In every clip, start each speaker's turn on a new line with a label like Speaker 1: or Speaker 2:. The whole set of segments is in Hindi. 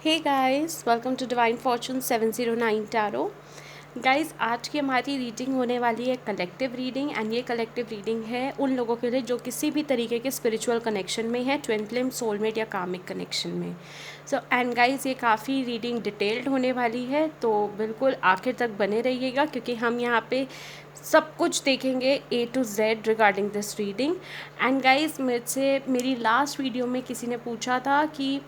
Speaker 1: Hey guys, welcome to divine fortune 709 tarot. Guys, आज की हमारी रीडिंग होने वाली है कलेक्टिव रीडिंग, एंड ये कलेक्टिव रीडिंग है उन लोगों के लिए जो किसी भी तरीके के स्पिरिचुअल कनेक्शन में है, ट्विन फ्लेम, सोलमेट या कामिक कनेक्शन में। एंड गाइस, ये काफ़ी रीडिंग डिटेल्ड होने वाली है, तो बिल्कुल आखिर तक बने रहिएगा क्योंकि हम यहाँ पे सब कुछ देखेंगे A to Z regarding this reading. And guys, मुझसे मेरी लास्ट वीडियो में किसी ने पूछा था कि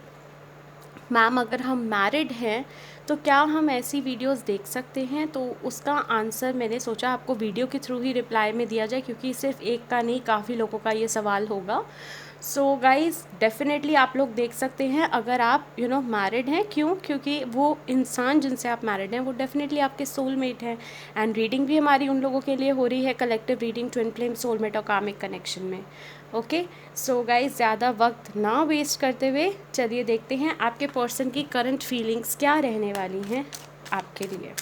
Speaker 1: मैम, अगर हम मैरिड हैं तो क्या हम ऐसी वीडियोस देख सकते हैं? तो उसका आंसर मैंने सोचा आपको वीडियो के थ्रू ही रिप्लाई में दिया जाए, क्योंकि सिर्फ एक का नहीं, काफ़ी लोगों का ये सवाल होगा। सो गाइज़, डेफिनेटली आप लोग देख सकते हैं अगर आप मैरिड हैं। क्यों? क्योंकि वो इंसान जिनसे आप मैरिड हैं वो डेफिनेटली आपके सोलमेट हैं। एंड रीडिंग भी हमारी उन लोगों के लिए हो रही है, collective reading, twin flame, soulmate और कामिक कनेक्शन में। ओके, सो गाइज, ज़्यादा वक्त ना वेस्ट करते हुए चलिए देखते हैं आपके पर्सन की करंट फीलिंग्स क्या रहने वाली हैं आपके लिए।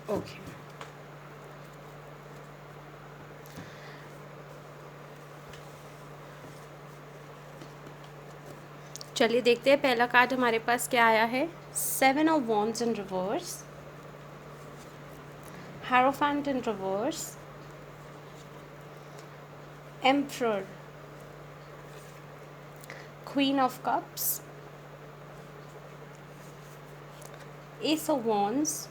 Speaker 1: ओके, चलिए देखते हैं पहला कार्ड हमारे पास क्या आया है। 7 of wands in reverse, hierophant in reverse, emperor, queen of cups, S of wands,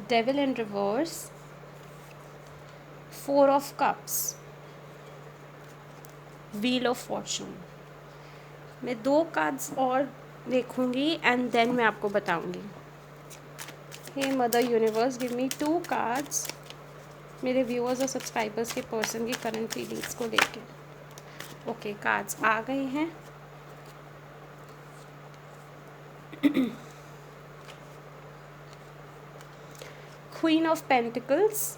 Speaker 1: devil in reverse, 4 of cups, wheel of Fortune. मैं 2 कार्ड्स और देखूंगी एंड देन मैं आपको बताऊंगी। Hey mother universe, give me 2 cards मेरे व्यूअर्स और सब्सक्राइबर्स के पर्सन की करंट फीलिंग्स को लेके। ओके, कार्ड्स आ गए हैं। Queen of pentacles,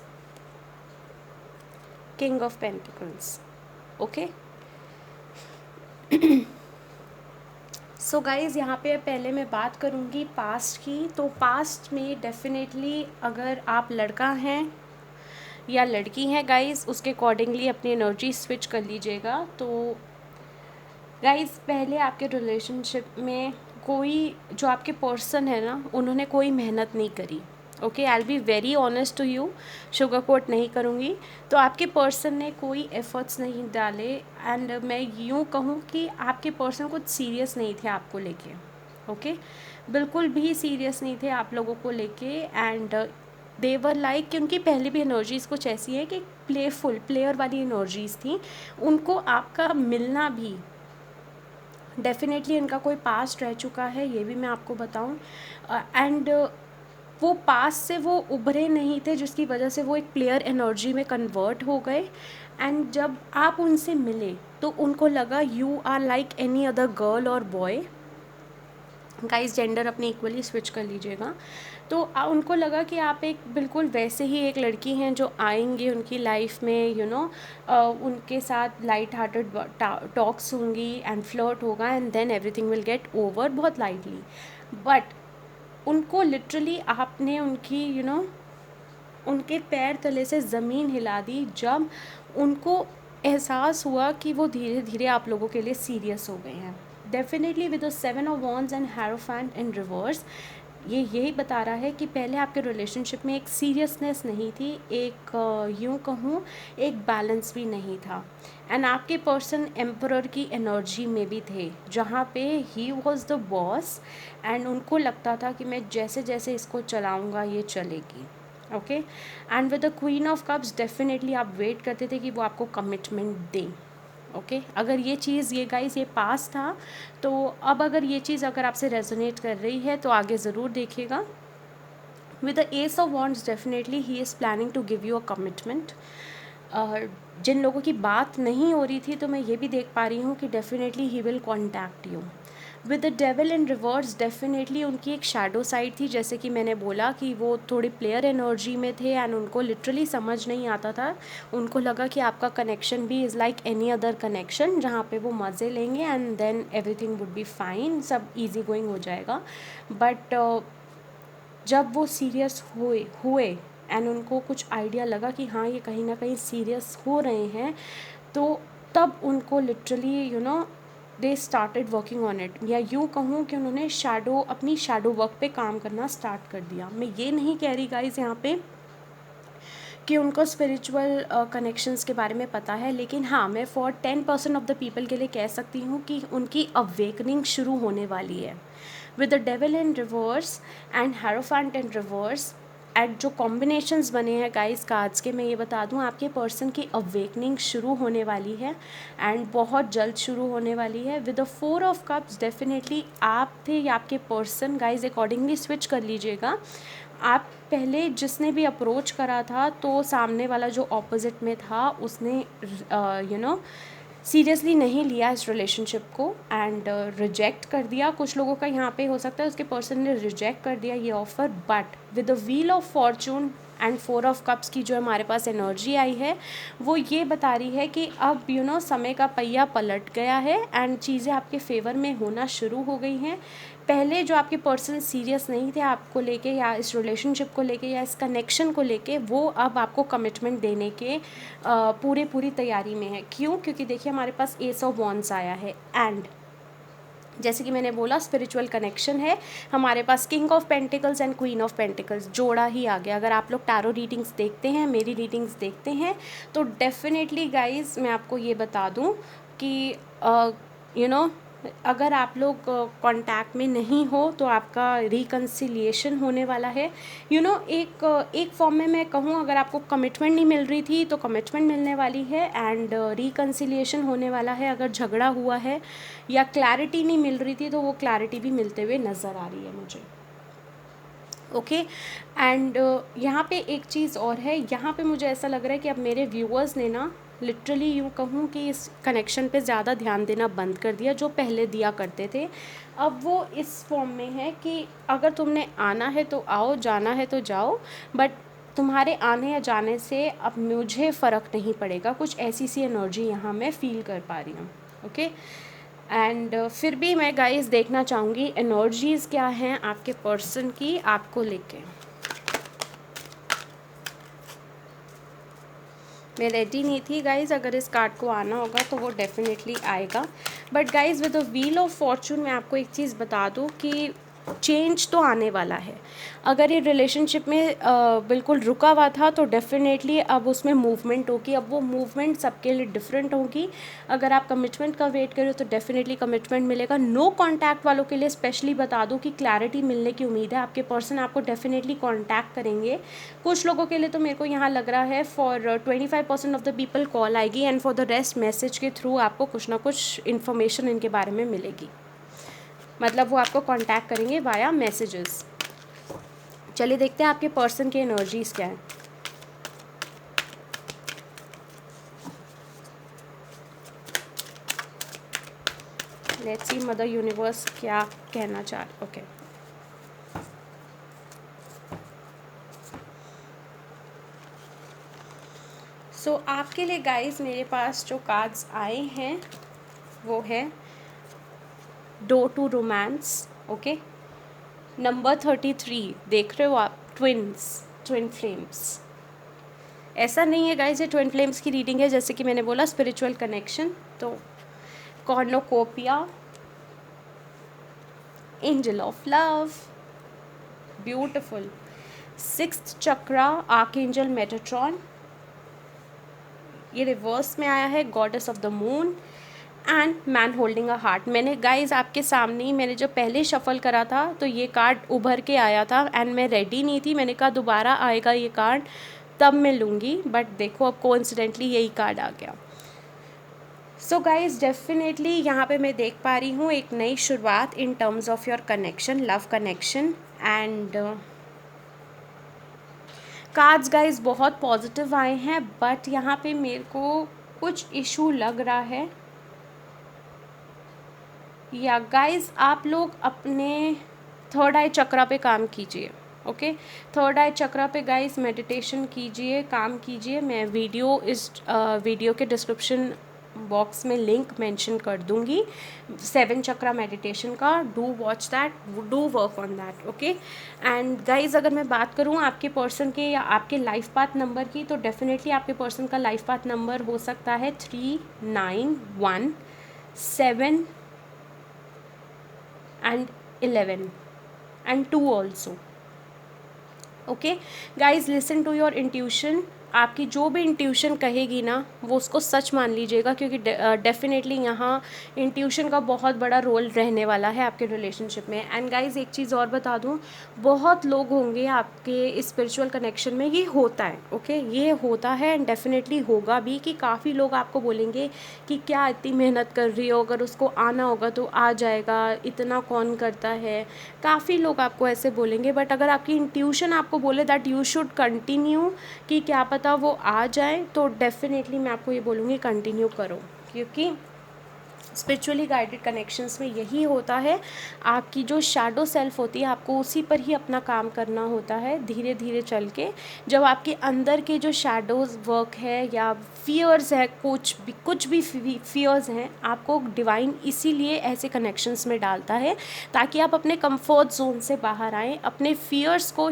Speaker 1: king of pentacles. Okay, so guys, यहाँ पे पहले मैं बात करूँगी पास्ट की। तो पास्ट में डेफिनेटली अगर आप लड़का हैं या लड़की हैं गाइज़, उसके अकॉर्डिंगली अपनी एनर्जी स्विच कर लीजिएगा। तो गाइज़, पहले आपके रिलेशनशिप में कोई जो आपके पर्सन है ना, उन्होंने कोई मेहनत नहीं करी। Okay, I will be very honest to you, sugar coat नहीं करूँगी। तो आपके पर्सन ने कोई एफर्ट्स नहीं डाले, एंड मैं यूँ कहूँ कि आपके पर्सन कुछ सीरियस नहीं थे आपको लेके। ओके, बिल्कुल भी सीरियस नहीं थे आप लोगों को लेके। एंड दे वर लाइक कि उनकी पहले भी एनर्जीज़ कुछ ऐसी है कि प्लेफुल, प्लेयर वाली एनर्जीज़ थी। उनको आपका मिलना भी डेफिनेटली, इनका कोई पास्ट रह चुका है, ये भी मैं आपको बताऊं। एंड वो पास्ट से वो उभरे नहीं थे, जिसकी वजह से वो एक प्लेयर एनर्जी में कन्वर्ट हो गए। एंड जब आप उनसे मिले तो उनको लगा you are like any other girl और बॉय। गाइस, जेंडर अपनी इक्वली स्विच कर लीजिएगा। तो उनको लगा कि आप एक बिल्कुल वैसे ही एक लड़की हैं जो आएंगी उनकी लाइफ में, उनके साथ लाइट हार्टेड टॉक्स होंगी एंड फ्लर्ट होगा, and then everything will get over बहुत लाइटली। बट उनको लिटरली आपने उनकी उनके पैर तले से ज़मीन हिला दी जब उनको एहसास हुआ कि वो धीरे धीरे आप लोगों के लिए सीरियस हो गए हैं। Definitely with the 7 of wands and hierophant in reverse, ये यही बता रहा है कि पहले आपके रिलेशनशिप में एक सीरियसनेस नहीं थी, एक यूँ कहूँ एक बैलेंस भी नहीं था। एंड आपके पर्सन एम्परर की एनर्जी में भी थे, जहाँ पे he was the boss, and उनको लगता था कि मैं जैसे जैसे इसको चलाऊँगा ये चलेगी। Okay, and with the queen of cups, definitely आप वेट करते थे कि वो आपको कमिटमेंट दें। ओके, अगर ये चीज़, ये गाइस, ये पास था, तो अब अगर ये चीज़ अगर आपसे रेजोनेट कर रही है तो आगे ज़रूर देखिएगा। With the ace of wands, definitely he is planning to give you a commitment. जिन लोगों की बात नहीं हो रही थी, तो मैं ये भी देख पा रही हूँ कि definitely he will contact you. With the devil in reverse definitely उनकी एक शैडो साइड थी, जैसे कि मैंने बोला कि वो थोड़ी प्लेयर एनर्जी में थे एंड उनको लिटरली समझ नहीं आता था। उनको लगा कि आपका कनेक्शन भी is like any other connection, जहाँ पे वो मज़े लेंगे and then everything would be fine, सब इजी गोइंग हो जाएगा। बट जब वो सीरियस हुए एंड उनको कुछ आइडिया लगा कि हाँ ये कहीं ना कहीं सीरियस हो रहे हैं, तो तब उनको literally they started working on it, या यूँ कहूँ कि उन्होंने अपनी शैडो वर्क पे काम करना स्टार्ट कर दिया। मैं ये नहीं कह रही गाइज यहाँ पे कि उनको स्पिरिचुअल कनेक्शंस के बारे में पता है, लेकिन हाँ मैं फॉर 10% ऑफ द पीपल के लिए कह सकती हूँ कि उनकी अवेकनिंग शुरू होने वाली है। With the devil in reverse and hierophant in reverse at जो कॉम्बिनेशंस बने हैं गाइस कार्ड्स के, मैं ये बता दूं आपके पर्सन की अवेकनिंग शुरू होने वाली है एंड बहुत जल्द शुरू होने वाली है। With the 4 of cups definitely आप थे या आपके पर्सन, गाइस अकॉर्डिंगली स्विच कर लीजिएगा। आप पहले जिसने भी अप्रोच करा था तो सामने वाला जो ऑपोजिट में था उसने सीरियसली नहीं लिया इस रिलेशनशिप को एंड रिजेक्ट कर दिया। कुछ लोगों का यहाँ पे हो सकता है उसके पर्सन ने रिजेक्ट कर दिया ये offer, but with the wheel of Fortune and 4 of cups की जो हमारे पास एनर्जी आई है वो ये बता रही है कि अब समय का पहिया पलट गया है एंड चीज़ें आपके फेवर में होना शुरू हो गई हैं। पहले जो आपके पर्सन सीरियस नहीं थे आपको लेके या इस रिलेशनशिप को लेके या इस कनेक्शन को लेके, वो अब आपको कमिटमेंट देने के पूरी तैयारी में है। क्यों? क्योंकि देखिए हमारे पास एस ऑफ वॉन्ड्स आया है एंड जैसे कि मैंने बोला स्पिरिचुअल कनेक्शन है, हमारे पास king of pentacles and queen of pentacles जोड़ा ही आ गया। अगर आप लोग टैरो रीडिंग्स देखते हैं, मेरी रीडिंग्स देखते हैं, तो डेफिनेटली गाइज मैं आपको ये बता दूं कि अगर आप लोग कांटेक्ट में नहीं हो तो आपका रिकन्सिलिएशन होने वाला है। एक फॉर्म में मैं कहूँ, अगर आपको कमिटमेंट नहीं मिल रही थी तो कमिटमेंट मिलने वाली है एंड रिकन्सिलिएशन होने वाला है। अगर झगड़ा हुआ है या क्लैरिटी नहीं मिल रही थी तो वो क्लैरिटी भी मिलते हुए नज़र आ रही है मुझे। ओके एंड यहाँ पे एक चीज़ और है, यहाँ पे मुझे ऐसा लग रहा है कि अब मेरे व्यूअर्स ने ना लिटरली यूँ कहूँ कि इस कनेक्शन पे ज़्यादा ध्यान देना बंद कर दिया जो पहले दिया करते थे। अब वो इस फॉर्म में है कि अगर तुमने आना है तो आओ, जाना है तो जाओ, बट तुम्हारे आने या जाने से अब मुझे फ़र्क नहीं पड़ेगा। कुछ ऐसी सी एनर्जी यहाँ मैं फ़ील कर पा रही हूँ। ओके एंड फिर भी मैं गाइस देखना चाहूँगी एनर्जीज़ क्या हैं आपके पर्सन की आपको लेके। मैं रेडी नहीं थी गाइस, अगर इस कार्ड को आना होगा तो वो डेफिनेटली आएगा। But guys with the wheel of Fortune मैं आपको एक चीज़ बता दूँ कि चेंज तो आने वाला है। अगर ये रिलेशनशिप में बिल्कुल रुका हुआ था तो डेफिनेटली अब उसमें मूवमेंट होगी। अब वो मूवमेंट सबके लिए डिफरेंट होगी। अगर आप कमिटमेंट का वेट करें तो डेफिनेटली कमिटमेंट मिलेगा। नो कॉन्टैक्ट वालों के लिए स्पेशली बता दूं कि क्लैरिटी मिलने की उम्मीद है। आपके पर्सन आपको डेफिनेटली कॉन्टैक्ट करेंगे। कुछ लोगों के लिए तो मेरे को यहाँ लग रहा है for 25% of the people call आएगी and for the rest message के थ्रू आपको कुछ ना कुछ इन्फॉर्मेशन इनके बारे में मिलेगी। मतलब वो आपको कांटेक्ट करेंगे वाया मैसेजेस। चलिए देखते हैं आपके पर्सन की एनर्जीज़ क्या है। लेट्स सी मदर यूनिवर्स क्या कहना चाह रहे। ओके सो आपके लिए गाइस मेरे पास जो कार्ड्स आए हैं वो है door to romance. Okay number 33 देख रहे हो आप, ट्विन फ्लेम्स। ऐसा नहीं है गाइस ये ट्विन फ्लेम्स की रीडिंग है, जैसे कि मैंने बोला स्पिरिचुअल कनेक्शन। तो कॉर्नोकोपिया, angel of love, beautiful, 6th chakra, archangel Metatron. ये रिवर्स में आया है, goddess of the moon and man holding a heart. मैंने गाइज आपके सामने ही मैंने जब पहले शफल करा था तो ये कार्ड उभर के आया था एंड मैं रेडी नहीं थी। मैंने कहा दोबारा आएगा ये कार्ड तब मैं लूँगी, बट देखो अब कोइंसिडेंटली यही कार्ड आ गया। सो गाइज डेफिनेटली यहाँ पे मैं देख पा रही हूँ एक नई शुरुआत in terms of your connection, love connection. And cards guys बहुत पॉजिटिव आए हैं, बट यहाँ पे मेरे को कुछ इशू लग रहा है। या गाइस आप लोग अपने थर्ड आई चक्रा पे काम कीजिए। ओके, थर्ड आई चक्रा पे गाइस मेडिटेशन कीजिए, काम कीजिए। मैं वीडियो के डिस्क्रिप्शन बॉक्स में लिंक मेंशन कर दूंगी 7 चक्रा मेडिटेशन का। Do watch that, do work on that. Okay and guys अगर मैं बात करूँ आपके पर्सन के या आपके लाइफ पाथ नंबर की, तो डेफिनेटली आपके पर्सन का लाइफ पाथ नंबर हो सकता है 391 7 and 11 and 2 also. Okay guys, listen to your intuition. आपकी जो भी इंट्यूशन कहेगी ना वो उसको सच मान लीजिएगा, क्योंकि डेफिनेटली यहाँ इंट्यूशन का बहुत बड़ा रोल रहने वाला है आपके रिलेशनशिप में। एंड गाइज एक चीज़ और बता दूँ, बहुत लोग होंगे आपके स्पिरिचुअल कनेक्शन में, ये होता है। ओके ये होता है एंड डेफिनेटली होगा भी कि काफ़ी लोग आपको बोलेंगे कि क्या इतनी मेहनत कर रही हो, अगर उसको आना होगा तो आ जाएगा, इतना कौन करता है। काफ़ी लोग आपको ऐसे बोलेंगे, बट अगर आपकी इंट्यूशन आपको बोले दैट यू शुड कंटिन्यू, कि क्या पता वो आ जाए, तो डेफिनेटली मैं आपको ये बोलूँगी कंटिन्यू करो, क्योंकि स्पिरिचुअली गाइडेड कनेक्शंस में यही होता है। आपकी जो शैडो सेल्फ होती है आपको उसी पर ही अपना काम करना होता है, धीरे धीरे चल के। जब आपके अंदर के जो शैडोज वर्क है या फियर्स है, कुछ भी फियर्स हैं, आपको डिवाइन इसीलिए ऐसे कनेक्शंस में डालता है ताकि आप अपने कंफर्ट जोन से बाहर आएँ, अपने फियर्स को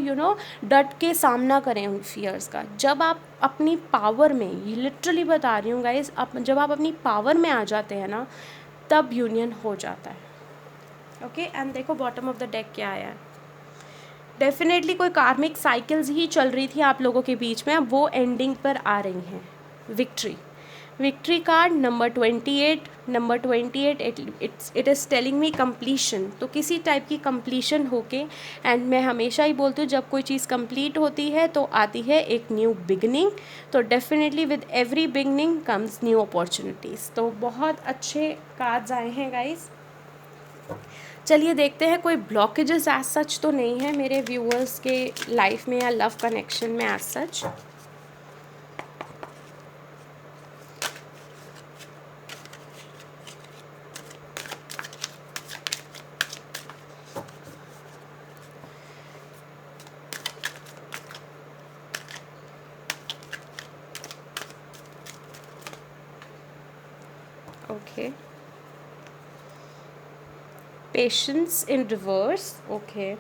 Speaker 1: डट के सामना करें उन फियर्स का। जब आप अपनी पावर में, ये लिटरली बता रही हूँ गाइज, जब आप अपनी पावर में आ जाते हैं ना, तब यूनियन हो जाता है। ओके एंड देखो बॉटम ऑफ द डेक क्या आया है। डेफिनेटली कोई कार्मिक साइकिल्स ही चल रही थी आप लोगों के बीच में, अब वो एंडिंग पर आ रही हैं। Victory, victory card number 28, number 28 it is telling me completion. तो किसी टाइप की कंप्लीशन होके, एंड मैं हमेशा ही बोलती हूँ जब कोई चीज़ कंप्लीट होती है तो आती है एक न्यू बिगनिंग। तो definitely with every beginning comes new opportunities. तो बहुत अच्छे कार्ड्स आए हैं गाइस। चलिए देखते हैं, कोई ब्लॉकेजेस एज सच तो नहीं है मेरे व्यूअर्स के लाइफ में या लव कनेक्शन में as such. Okay. Patience in reverse. Okay.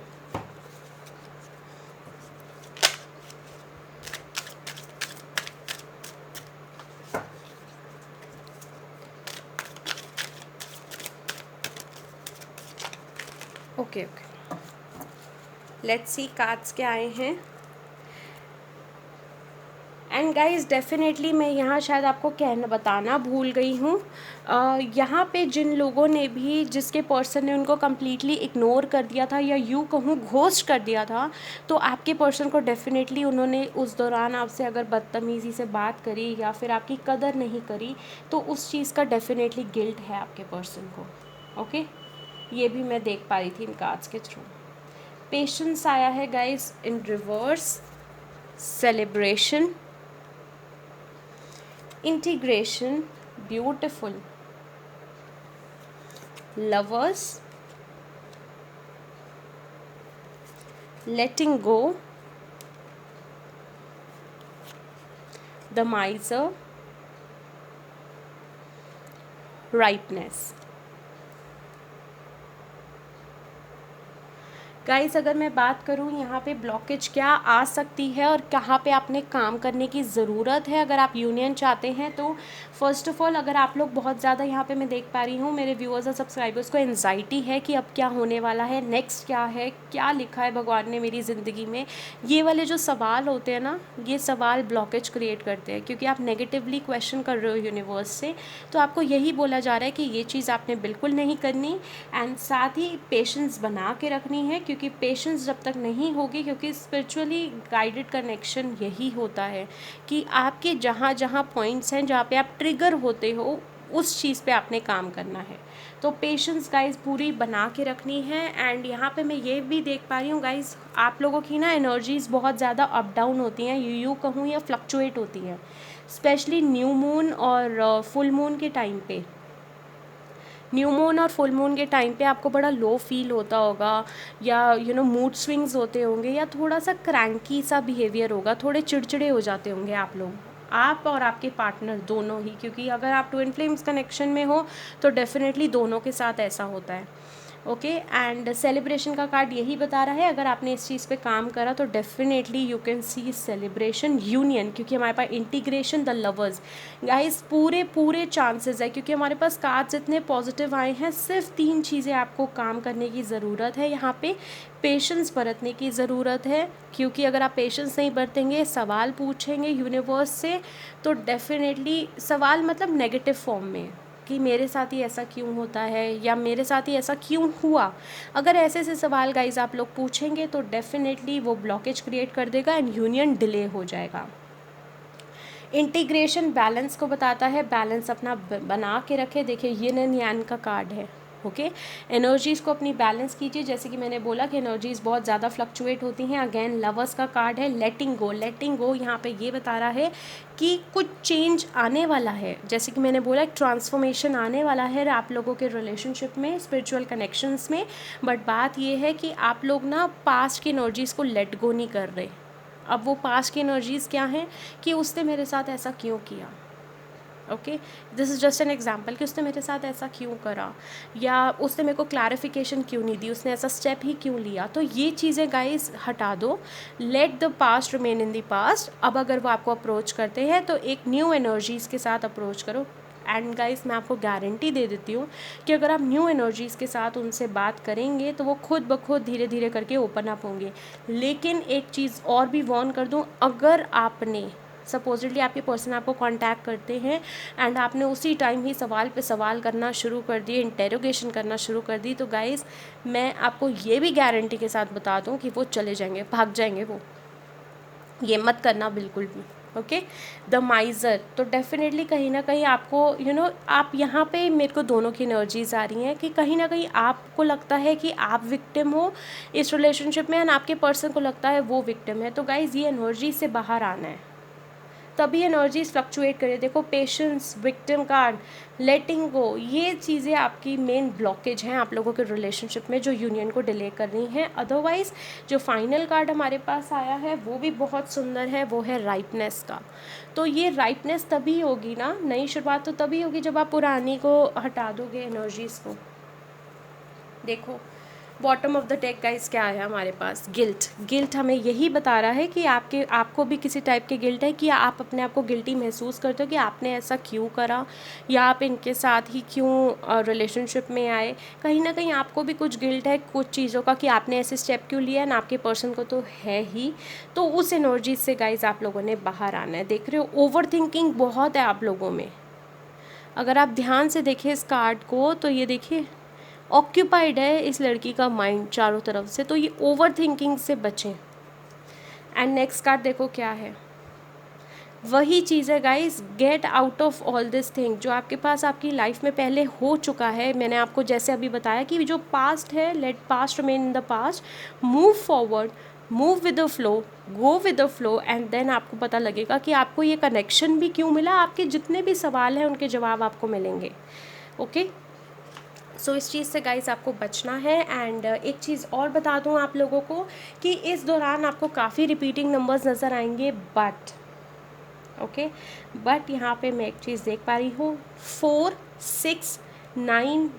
Speaker 1: Okay. Let's see cards क्या आए हैं। एंड गाइज डेफिनेटली मैं यहाँ शायद आपको बताना भूल गई हूँ, यहाँ पे जिन लोगों ने भी, जिसके पर्सन ने उनको कम्प्लीटली इग्नोर कर दिया था या यूँ कहूँ घोस्ट कर दिया था, तो आपके पर्सन को डेफिनेटली उन्होंने उस दौरान आपसे अगर बदतमीज़ी से बात करी या फिर आपकी कदर नहीं करी, तो उस चीज़ का डेफिनेटली गिल्ट है आपके पर्सन को। ओके ये भी मैं देख पा रही थी इन कार्ड्स के थ्रू। पेशेंस आया है guys in reverse, celebration, integration, beautiful, lovers, letting go, the miser, ripeness। Guys अगर मैं बात करूँ यहाँ पे ब्लॉकेज क्या आ सकती है और कहाँ पे आपने काम करने की ज़रूरत है अगर आप यूनियन चाहते हैं, तो फर्स्ट ऑफ ऑल अगर आप लोग बहुत ज़्यादा यहाँ पे मैं देख पा रही हूँ मेरे व्यूअर्स और सब्सक्राइबर्स को एंजाइटी है कि अब क्या होने वाला है, नेक्स्ट क्या है, क्या लिखा है भगवान ने मेरी ज़िंदगी में, ये वाले जो सवाल होते हैं ना, ये सवाल ब्लॉकेज क्रिएट करते हैं, क्योंकि आप नेगेटिवली क्वेश्चन कर रहे हो यूनिवर्स से। तो आपको यही बोला जा रहा है कि ये चीज़ आपने बिल्कुल नहीं करनी, एंड साथ ही पेशेंस बना के रखनी है, क्योंकि पेशेंस जब तक नहीं होगी, क्योंकि स्पिरिचुअली गाइडेड कनेक्शन यही होता है कि आपके जहाँ जहाँ पॉइंट्स हैं जहाँ पे आप ट्रिगर होते हो उस चीज़ पे आपने काम करना है। तो पेशेंस गाइज पूरी बना के रखनी है। एंड यहाँ पे मैं ये भी देख पा रही हूँ गाइज, आप लोगों की ना एनर्जीज़ बहुत ज़्यादा अप डाउन होती हैं, यूँ कहूँ या फ्लक्चुएट होती हैं, स्पेशली न्यू मून और फुल मून के टाइम पे। न्यू मून और फुल मून के टाइम पे आपको बड़ा लो फील होता होगा, या मूड स्विंग्स होते होंगे, या थोड़ा सा क्रैंकी सा बिहेवियर होगा, थोड़े चिड़चिड़े हो जाते होंगे आप लोग, आप और आपके पार्टनर दोनों ही, क्योंकि अगर आप ट्विन फ्लेम्स कनेक्शन में हो तो डेफिनेटली दोनों के साथ ऐसा होता है। ओके, एंड सेलिब्रेशन का कार्ड यही बता रहा है, अगर आपने इस चीज़ पे काम करा तो definitely you can see celebration union, क्योंकि हमारे पास इंटीग्रेशन द लवर्स गाइस, पूरे पूरे चांसेस है, क्योंकि हमारे पास कार्ड्स इतने पॉजिटिव आए हैं। सिर्फ 3 चीज़ें आपको काम करने की ज़रूरत है यहाँ पे। पेशेंस बरतने की ज़रूरत है, क्योंकि अगर आप पेशेंस नहीं बरतेंगे, सवाल पूछेंगे यूनिवर्स से, तो डेफिनेटली सवाल मतलब नेगेटिव फॉर्म में कि मेरे साथ ही ऐसा क्यों होता है, या मेरे साथ ही ऐसा क्यों हुआ, अगर ऐसे ऐसे सवाल गाइज आप लोग पूछेंगे तो डेफिनेटली वो ब्लॉकेज क्रिएट कर देगा एंड यूनियन डिले हो जाएगा। इंटीग्रेशन बैलेंस को बताता है, बैलेंस अपना बना के रखे। देखिए यिन एंड यांग का कार्ड है। ओके, एनर्जीज़ को अपनी बैलेंस कीजिए, जैसे कि मैंने बोला कि एनर्जीज़ बहुत ज़्यादा फ्लक्चुएट होती हैं। अगेन लवर्स का कार्ड है, लेटिंग गो। लेटिंग गो यहाँ पे ये बता रहा है कि कुछ चेंज आने वाला है, जैसे कि मैंने बोला एक ट्रांसफॉर्मेशन आने वाला है आप लोगों के रिलेशनशिप में, स्पिरिचुअल कनेक्शंस में। बट बात ये है कि आप लोग ना पास्ट की एनर्जीज़ को लेट गो नहीं कर रहे। अब वो पास्ट की एनर्जीज़ क्या हैं कि उसने मेरे साथ ऐसा क्यों किया। Okay, this is just an example कि उसने मेरे साथ ऐसा क्यों करा, या उसने मेरे को क्लैरिफिकेशन क्यों नहीं दी, उसने ऐसा स्टेप ही क्यों लिया। तो ये चीज़ें गाइस हटा दो, let the past remain in the past. अब अगर वो आपको अप्रोच करते हैं तो एक न्यू एनर्जीज़ के साथ अप्रोच करो। एंड गाइस मैं आपको गारंटी दे देती हूँ कि अगर आप न्यू एनर्जीज़ के साथ उनसे बात करेंगे तो वो खुद ब खुद धीरे धीरे करके ओपन अप होंगे। लेकिन एक चीज़ और भी वार्न कर दूँ, अगर आपने सपोजिटली आपके पर्सन आपको कांटेक्ट करते हैं एंड आपने उसी टाइम ही सवाल पे सवाल करना शुरू कर दिए, इंटेरोगेशन करना शुरू कर दी, तो गाइस मैं आपको ये भी गारंटी के साथ बता दूं कि वो चले जाएंगे, भाग जाएंगे वो। ये मत करना बिल्कुल भी। ओके, द माइज़र, तो डेफिनेटली कहीं ना कहीं आपको आप यहाँ पे मेरे को दोनों की एनर्जीज आ रही हैं कि कहीं ना कहीं आपको लगता है कि आप विक्टिम हो इस रिलेशनशिप में, एंड आपके पर्सन को लगता है वो विक्टिम है। तो गाइज ये एनर्जी से बाहर आना है, तभी एनर्जीज फ्लक्चुएट करे। देखो पेशेंस, विक्टिम कार्ड, लेटिंग गो, ये चीज़ें आपकी मेन ब्लॉकेज हैं आप लोगों के रिलेशनशिप में, जो यूनियन को डिले कर रही हैं। अदरवाइज जो फाइनल कार्ड हमारे पास आया है वो भी बहुत सुंदर है, वो है राइपनेस का। तो ये राइपनेस तभी होगी ना, नई शुरुआत तो तभी होगी जब आप पुरानी को हटा दोगे एनर्जीज को। देखो bottom of the deck guys क्या है हमारे पास, गिल्ट। गिल्ट हमें यही बता रहा है कि आपको भी किसी टाइप के गिल्ट है, कि आप अपने आप को गिल्टी महसूस करते हो कि आपने ऐसा क्यों करा, या आप इनके साथ ही क्यों रिलेशनशिप में आए। कहीं ना कहीं आपको भी कुछ गिल्ट है कुछ चीज़ों का कि आपने ऐसे स्टेप क्यों लिया, ना आपके पर्सन को तो है ही। तो उस एनर्जी से गाइस आप लोगों ने बाहर आना है। देख रहे हो ओवर थिंकिंग बहुत है आप लोगों में। अगर आप ध्यान से देखें इस कार्ड को तो ये देखिए ऑक्यूपाइड है इस लड़की का माइंड चारों तरफ से, तो ये ओवर थिंकिंग से बचें। एंड नेक्स्ट कार्ड देखो क्या है, वही चीज़ है guys, get out of all this thing जो आपके पास आपकी लाइफ में पहले हो चुका है। मैंने आपको जैसे अभी बताया कि जो पास्ट है, let past remain in the past, move forward, move with the flow, go with the flow, and then आपको पता लगेगा कि आपको ये कनेक्शन भी क्यों मिला, आपके जितने भी सवाल हैं उनके जवाब आपको मिलेंगे। ओके, सो इस चीज़ से गाइस आपको बचना है। एंड एक चीज़ और बता दूं आप लोगों को कि इस दौरान आपको काफ़ी रिपीटिंग नंबर्स नज़र आएंगे, बट यहाँ पे मैं एक चीज़ देख पा रही हूँ, 4, 6, 9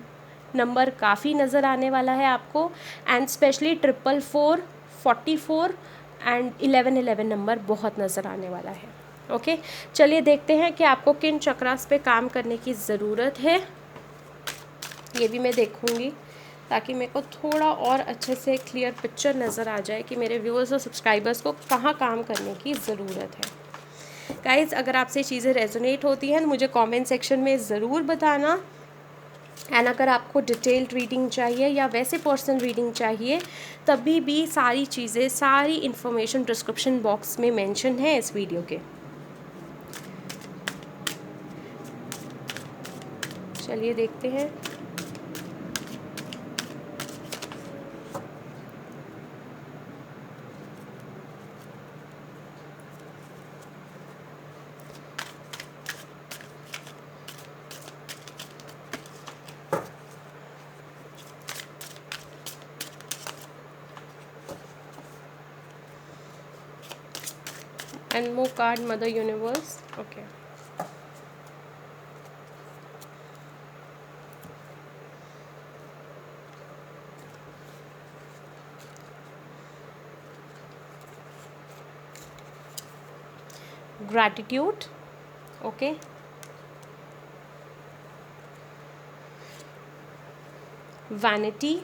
Speaker 1: नंबर काफ़ी नज़र आने वाला है आपको, एंड स्पेशली 444, 44 एंड 11 नंबर बहुत नज़र आने वाला है। ओके, चलिए देखते हैं कि आपको किन चक्रास पे काम करने की ज़रूरत है, ये भी मैं देखूँगी ताकि मेरे को थोड़ा और अच्छे से क्लियर पिक्चर नज़र आ जाए कि मेरे व्यूअर्स और सब्सक्राइबर्स को कहाँ काम करने की ज़रूरत है। गाइज़ अगर आपसे चीज़ें रेजोनेट होती हैं मुझे कमेंट सेक्शन में ज़रूर बताना। एंड अगर आपको डिटेल्ड रीडिंग चाहिए या वैसे पर्सनल रीडिंग चाहिए, तभी भी सारी चीज़ें, सारी इन्फॉर्मेशन डिस्क्रिप्शन बॉक्स में मेंशन है इस वीडियो के। चलिए देखते हैं। and more card Mother Universe. Okay. Gratitude. Okay. Vanity.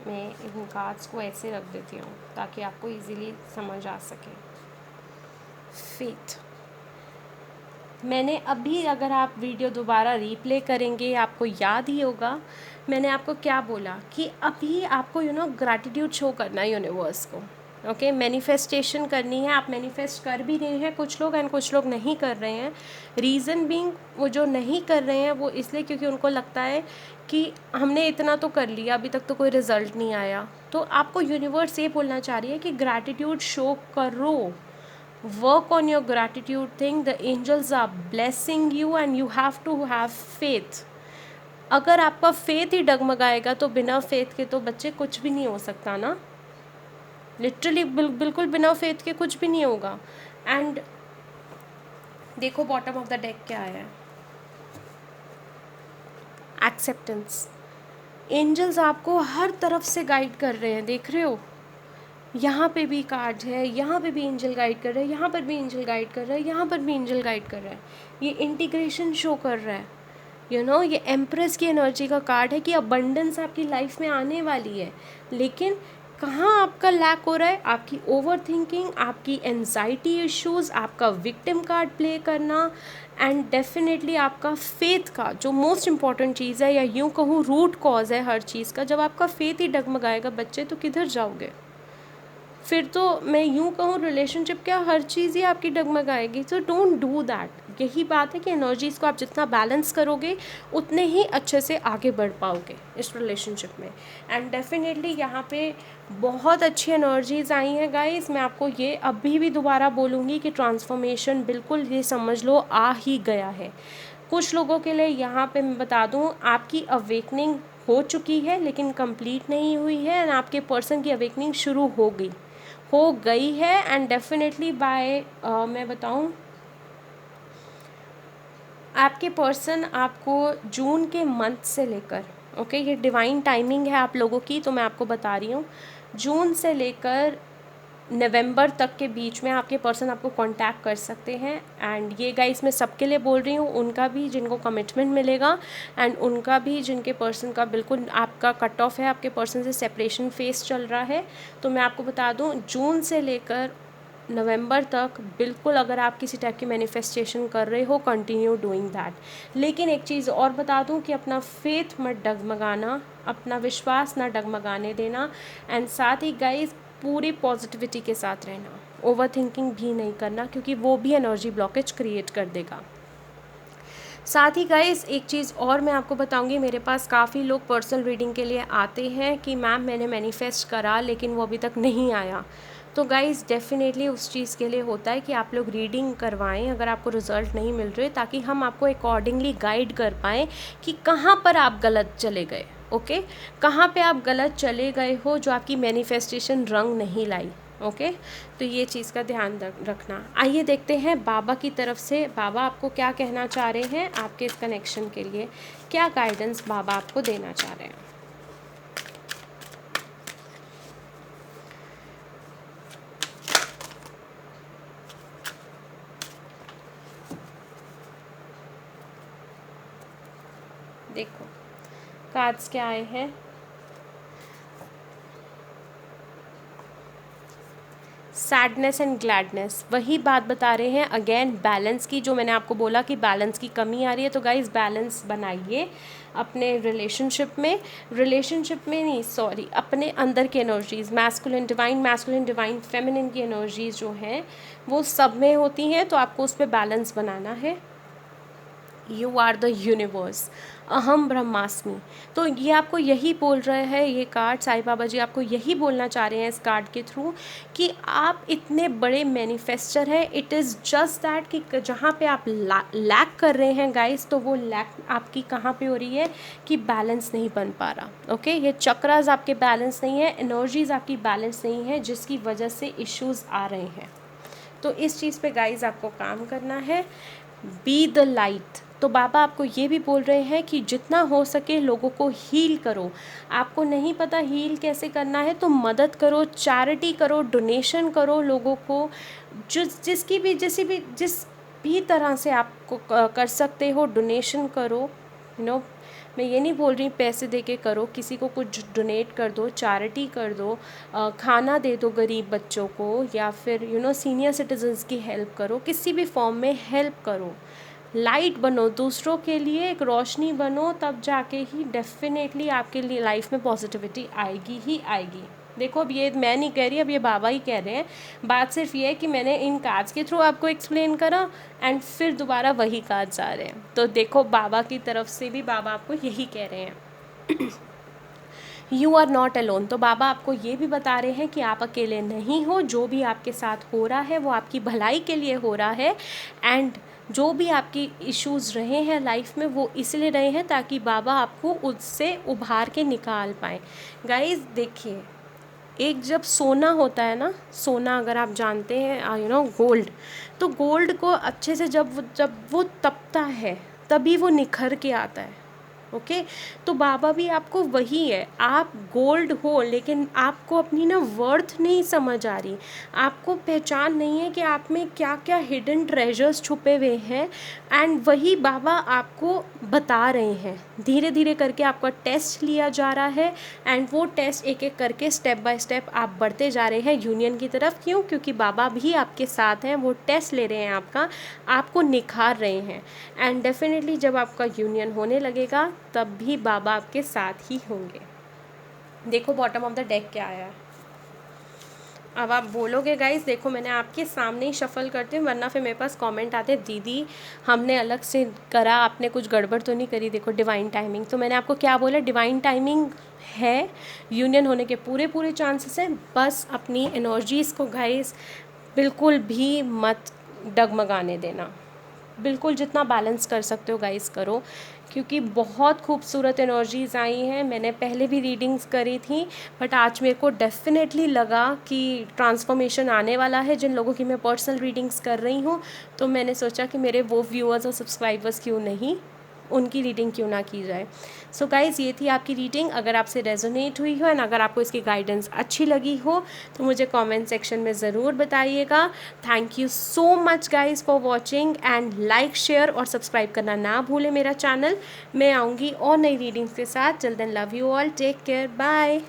Speaker 1: मैं इन कार्ड्स को ऐसे रख देती हूँ ताकि आपको इजीली समझ आ सके. फेथ. मैंने अभी, अगर आप वीडियो दोबारा रीप्ले करेंगे आपको याद ही होगा मैंने आपको क्या बोला कि अभी आपको ग्रैटिट्यूड शो करना है यूनिवर्स को. ओके, मैनिफेस्टेशन करनी है. आप मैनिफेस्ट कर भी रहे हैं कुछ लोग, एंड कुछ लोग नहीं कर रहे हैं. रीज़न बीइंग, वो जो नहीं कर रहे हैं वो इसलिए क्योंकि उनको लगता है कि हमने इतना तो कर लिया, अभी तक तो कोई रिज़ल्ट नहीं आया. तो आपको यूनिवर्स ये बोलना चाह रही है कि ग्रैटिट्यूड शो करो. Work on your gratitude thing. The angels are blessing you and you have to have faith. अगर आपका फेथ ही डगमगाएगा तो बिना फेथ के तो बच्चे कुछ भी नहीं हो सकता ना. लिटरली बिल्कुल बिना फेथ के कुछ भी नहीं होगा. एंड देखो बॉटम ऑफ द डेक क्या आया है. एक्सेप्टेंस. एंजल्स आपको हर तरफ से गाइड कर रहे हैं, देख रहे हो. यहाँ पे भी कार्ड है, यहाँ पे भी एंजल गाइड कर रहे हैं, यहाँ पर भी एंजल गाइड कर रहा है, यहाँ पर भी एंजल गाइड कर रहा है. ये इंटीग्रेशन शो कर रहा है. ये एम्प्रेस की एनर्जी का कार्ड है कि अबंडेंस आपकी लाइफ में आने वाली है. लेकिन कहाँ आपका लैक हो रहा है? आपकी ओवर थिंकिंग, आपकी एंजाइटी इश्यूज़, आपका विक्टिम कार्ड प्ले करना, एंड डेफिनेटली आपका फेथ का जो मोस्ट इम्पॉर्टेंट चीज़ है, या यूँ कहूँ रूट कॉज है हर चीज़ का. जब आपका फेथ ही डगमगाएगा बच्चे, तो किधर जाओगे फिर? तो मैं यूँ कहूँ रिलेशनशिप क्या, हर चीज़ ही आपकी डगमगाएगी. तो डोंट डू दैट. यही बात है कि एनर्जीज़ को आप जितना बैलेंस करोगे उतने ही अच्छे से आगे बढ़ पाओगे इस रिलेशनशिप में. एंड डेफिनेटली यहाँ पे बहुत अच्छी एनर्जीज़ आई हैं गाइस. मैं आपको ये अभी भी दोबारा बोलूँगी कि ट्रांसफॉर्मेशन बिल्कुल, ये समझ लो, आ ही गया है. कुछ लोगों के लिए यहाँ पे मैं बता दूँ, आपकी अवेकनिंग हो चुकी है लेकिन कंप्लीट नहीं हुई है, एंड आपके पर्सन की अवेकनिंग शुरू हो गई है. एंड डेफिनेटली बाय मैं बताऊँ, आपके पर्सन आपको जून के मंथ से लेकर, ओके, ये डिवाइन टाइमिंग है आप लोगों की, तो मैं आपको बता रही हूँ, जून से लेकर नवंबर तक के बीच में आपके पर्सन आपको कांटेक्ट कर सकते हैं. एंड ये गाइस मैं सबके लिए बोल रही हूँ, उनका भी जिनको कमिटमेंट मिलेगा, एंड उनका भी जिनके पर्सन का बिल्कुल आपका कट ऑफ है, आपके पर्सन से सेपरेशन फेस चल रहा है. तो मैं आपको बता दूँ, जून से लेकर नवंबर तक बिल्कुल अगर आप किसी टाइप की मैनिफेस्टेशन कर रहे हो, कंटिन्यू डूइंग दैट. लेकिन एक चीज़ और बता दूं कि अपना फेथ मत डगमगाना, अपना विश्वास ना डगमगाने देना. एंड साथ ही गाइस पूरी पॉजिटिविटी के साथ रहना. ओवर थिंकिंग भी नहीं करना, क्योंकि वो भी एनर्जी ब्लॉकेज क्रिएट कर देगा. साथ ही गाइस एक चीज़ और मैं आपको बताऊंगी, मेरे पास काफ़ी लोग पर्सनल रीडिंग के लिए आते हैं कि मैम मैंने मैनिफेस्ट करा लेकिन वो अभी तक नहीं आया. तो गाइस डेफिनेटली उस चीज़ के लिए होता है कि आप लोग रीडिंग करवाएं अगर आपको रिज़ल्ट नहीं मिल रहे, ताकि हम आपको अकॉर्डिंगली गाइड कर पाएँ कि कहाँ पर आप गलत चले गए. ओके, कहाँ पे आप गलत चले गए हो जो आपकी मैनिफेस्टेशन रंग नहीं लाई. ओके, तो ये चीज़ का ध्यान रखना. आइए देखते हैं बाबा की तरफ से, बाबा आपको क्या कहना चाह रहे हैं आपके इस कनेक्शन के लिए, क्या गाइडेंस बाबा आपको देना चाह रहे हैं. देखो कार्ड्स क्या आए हैं. सैडनेस एंड ग्लैडनेस, वही बात बता रहे हैं अगेन बैलेंस की, जो मैंने आपको बोला कि बैलेंस की कमी आ रही है. तो गाइस बैलेंस बनाइए अपने रिलेशनशिप में नहीं, सॉरी, अपने अंदर की एनर्जीज़, मैस्कुलिन डिवाइन फेमिनिन की एनर्जीज़ जो हैं वो सब में होती हैं, तो आपको उस पर बैलेंस बनाना है. यू आर द यूनिवर्स, अहम ब्रह्मास्मि। तो ये आपको यही बोल रहे हैं, ये कार्ड साईं बाबा जी आपको यही बोलना चाह रहे हैं इस कार्ड के थ्रू कि आप इतने बड़े मैनिफेस्टर हैं। इट इज़ जस्ट दैट कि जहाँ पे आप लैक कर रहे हैं गाइस, तो वो लैक आपकी कहाँ पे हो रही है कि बैलेंस नहीं बन पा रहा। ओके, ये चक्रास आपके बैलेंस नहीं है, एनर्जीज आपकी बैलेंस नहीं है, जिसकी वजह से इश्यूज़ आ रहे हैं। तो इस चीज़ पे गाइस आपको काम करना है। Be the light. तो बाबा आपको ये भी बोल रहे हैं कि जितना हो सके लोगों को हील करो। आपको नहीं पता हील कैसे करना है तो मदद करो, चैरिटी करो, डोनेशन करो लोगों को, जिस भी तरह से आपको कर सकते हो डोनेशन करो। मैं ये नहीं बोल रही पैसे दे के करो, किसी को कुछ डोनेट कर दो, चैरिटी कर दो, खाना दे दो गरीब बच्चों को, या फिर सीनियर सिटीजन्स की हेल्प करो, किसी भी फॉर्म में हेल्प करो। लाइट बनो, दूसरों के लिए एक रोशनी बनो, तब जाके ही डेफिनेटली आपके लिए लाइफ में पॉजिटिविटी आएगी ही आएगी। देखो, अब ये मैं नहीं कह रही, अब ये बाबा ही कह रहे हैं। बात सिर्फ ये है कि मैंने इन कार्ड्स के थ्रू आपको एक्सप्लेन करा एंड फिर दोबारा वही कार्ड्स आ रहे हैं। तो देखो, बाबा की तरफ से भी बाबा आपको यही कह रहे हैं यू आर नॉट अलोन। तो बाबा आपको ये भी बता रहे हैं कि आप अकेले नहीं हो, जो भी आपके साथ हो रहा है वो आपकी भलाई के लिए हो रहा है। एंड जो भी आपकी इश्यूज़ रहे हैं लाइफ में वो इसलिए रहे हैं ताकि बाबा आपको उससे उभार के निकाल पाए। गाइस देखिए, एक जब सोना होता है ना, सोना अगर आप जानते हैं गोल्ड, तो गोल्ड को अच्छे से जब वो तपता है तभी वो निखर के आता है। ओके, तो बाबा भी आपको वही है, आप गोल्ड हो लेकिन आपको अपनी वर्थ नहीं समझ आ रही, आपको पहचान नहीं है कि आप में क्या क्या हिडन ट्रेजर्स छुपे हुए हैं। एंड वही बाबा आपको बता रहे हैं, धीरे धीरे करके आपका टेस्ट लिया जा रहा है एंड वो टेस्ट एक एक करके स्टेप बाय स्टेप आप बढ़ते जा रहे हैं यूनियन की तरफ। क्यों? क्योंकि बाबा भी आपके साथ हैं, वो टेस्ट ले रहे हैं आपको निखार रहे हैं। एंड डेफिनेटली जब आपका यूनियन होने लगेगा तब भी बाबा आपके साथ ही होंगे। देखो बॉटम ऑफ द डेक क्या आया है। अब आप बोलोगे गाइस, देखो मैंने आपके सामने ही शफल करती हूँ, वरना फिर मेरे पास कमेंट आते दीदी हमने अलग से करा, आपने कुछ गड़बड़ तो नहीं करी। देखो डिवाइन टाइमिंग, तो मैंने आपको क्या बोला, डिवाइन टाइमिंग है, यूनियन होने के पूरे चांसेस हैं। बस अपनी एनर्जीज़ को गाइस बिल्कुल भी मत डगमगाने देना, बिल्कुल जितना बैलेंस कर सकते हो गाइस करो, क्योंकि बहुत खूबसूरत एनर्जीज़ आई हैं। मैंने पहले भी रीडिंग्स करी थी, बट आज मेरे को डेफिनेटली लगा कि ट्रांसफॉर्मेशन आने वाला है। जिन लोगों की मैं पर्सनल रीडिंग्स कर रही हूँ, तो मैंने सोचा कि मेरे वो व्यूअर्स और सब्सक्राइबर्स क्यों नहीं, उनकी रीडिंग क्यों ना की जाए। सो गाइज़, ये थी आपकी रीडिंग। अगर आपसे रेजोनेट हुई हो एंड अगर आपको इसकी गाइडेंस अच्छी लगी हो तो मुझे कमेंट सेक्शन में ज़रूर बताइएगा। Thank you so much guys for watching and like, share और सब्सक्राइब करना ना भूलें मेरा चैनल। मैं आऊँगी और नई रीडिंग्स के साथ जल्द। Love you all, take care, bye.